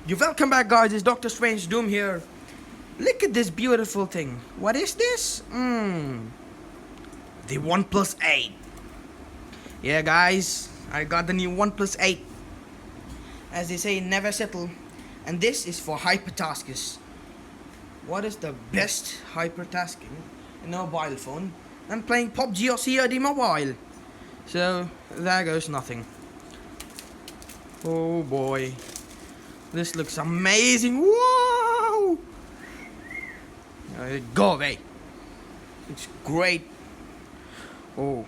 You welcome back, guys. It's Dr. Strange Doom here. Look at this beautiful thing. What is this? The Oneplus 8. Yeah, guys, I got the new Oneplus 8. As they say, never settle. And this is for hypertaskers. What is the best hypertasking in a mobile phone? And playing PUBG or COD mobile. So there goes nothing. Oh boy. This looks amazing. Whoa! Go away. It's great. Oh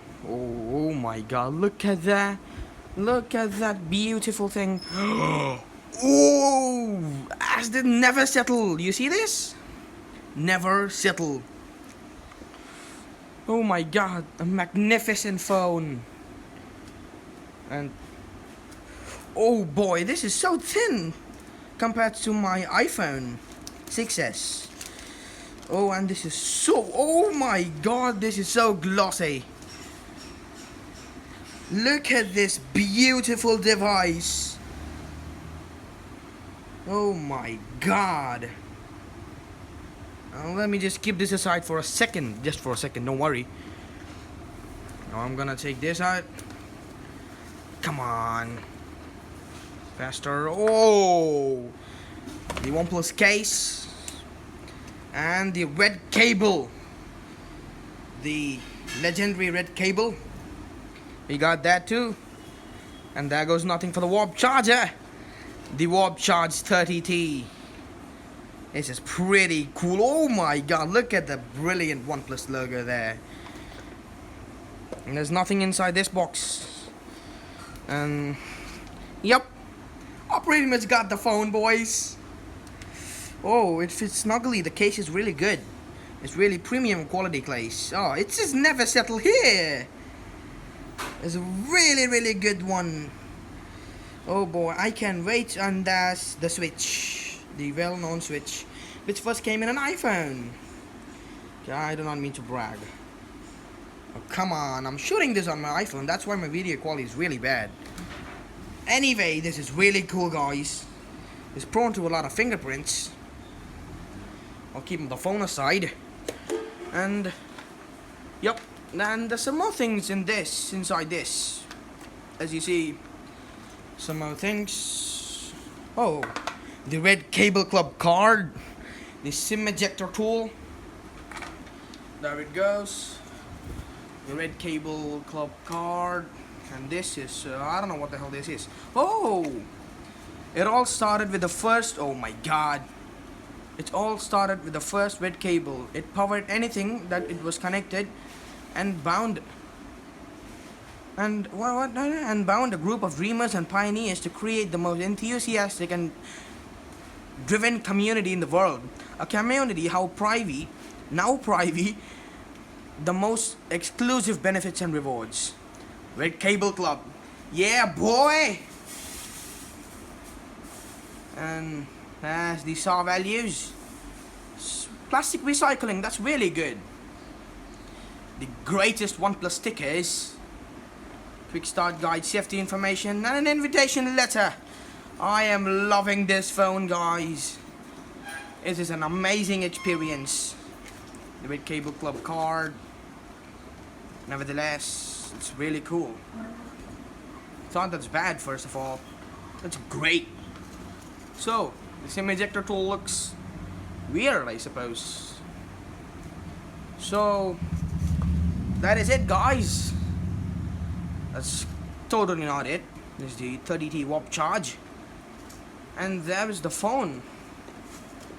my god. Look at that. Look at that beautiful thing. Oh! As did never settle. You see this? Never settle. Oh my god. A magnificent phone. And oh boy, this is so thin compared to my iPhone 6s. Oh, and this is so, oh my god, this is so glossy. Look at this beautiful device. Oh my god. Let me just keep this aside for a second. Just for a second, don't worry. Now I'm gonna take this out. Come on. Faster. Oh, the OnePlus case and the red cable, the legendary red cable. We got that too. And there goes nothing for the warp charger, the warp charge 30T. This is pretty cool. Oh my god, look at the brilliant OnePlus logo there. And there's nothing inside this box. And yep, I pretty much got the phone, boys. Oh, it fits snugly. The case is really good. It's really premium quality case. Oh, it's just never settle here. It's a really good one. Oh boy, I can't wait. And that's the Switch, the well-known Switch, which first came in an iPhone. I do not mean to brag. Oh, come on, I'm shooting this on my iPhone. That's why my video quality is really bad. Anyway, this is really cool, guys. It's prone to a lot of fingerprints. I'll keep the phone aside. And yep, and there's some more things inside this. As you see, some more things. Oh, the red cable club card, the SIM ejector tool. There it goes. The red cable club card. And this is, I don't know what the hell this is. Oh! It all started with the first, oh my god. It all started with the first red cable. It powered anything that it was connected and bound. And and bound a group of dreamers and pioneers to create the most enthusiastic and driven community in the world. A community now private, the most exclusive benefits and rewards. Red Cable Club. Yeah, boy! And as the SAR values. Plastic recycling, that's really good. The greatest OnePlus stickers. Quick start guide, safety information, and an invitation letter. I am loving this phone, guys. It is an amazing experience. The Red Cable Club card. Nevertheless, it's really cool. It's not that's bad, first of all. It's great. So, the SIM ejector tool looks weird, I suppose. So, that is it, guys. That's totally not it. There's the 30T warp charge. And there is the phone.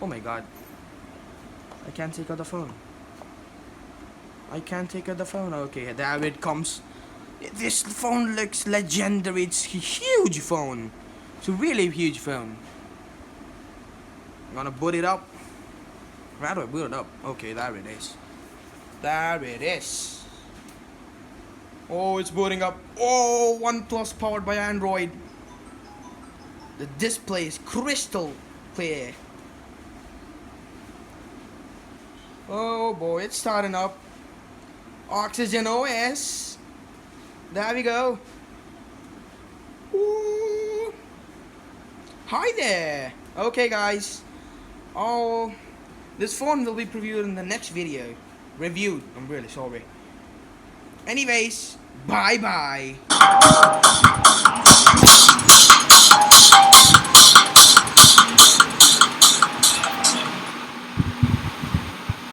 Oh my god. I can't take out the phone. I can't take out the phone. Okay, there it comes. This phone looks legendary. It's a huge phone. It's a really huge phone. I'm gonna boot it up. How do I boot it up? Okay, there it is. There it is. Oh, it's booting up. Oh, OnePlus powered by Android. The display is crystal clear. Oh boy, it's starting up. Oxygen OS. There we go. Ooh. Hi there. Okay, guys. Oh, this phone will be previewed in the next video. Reviewed. I'm really sorry. Anyways, bye bye.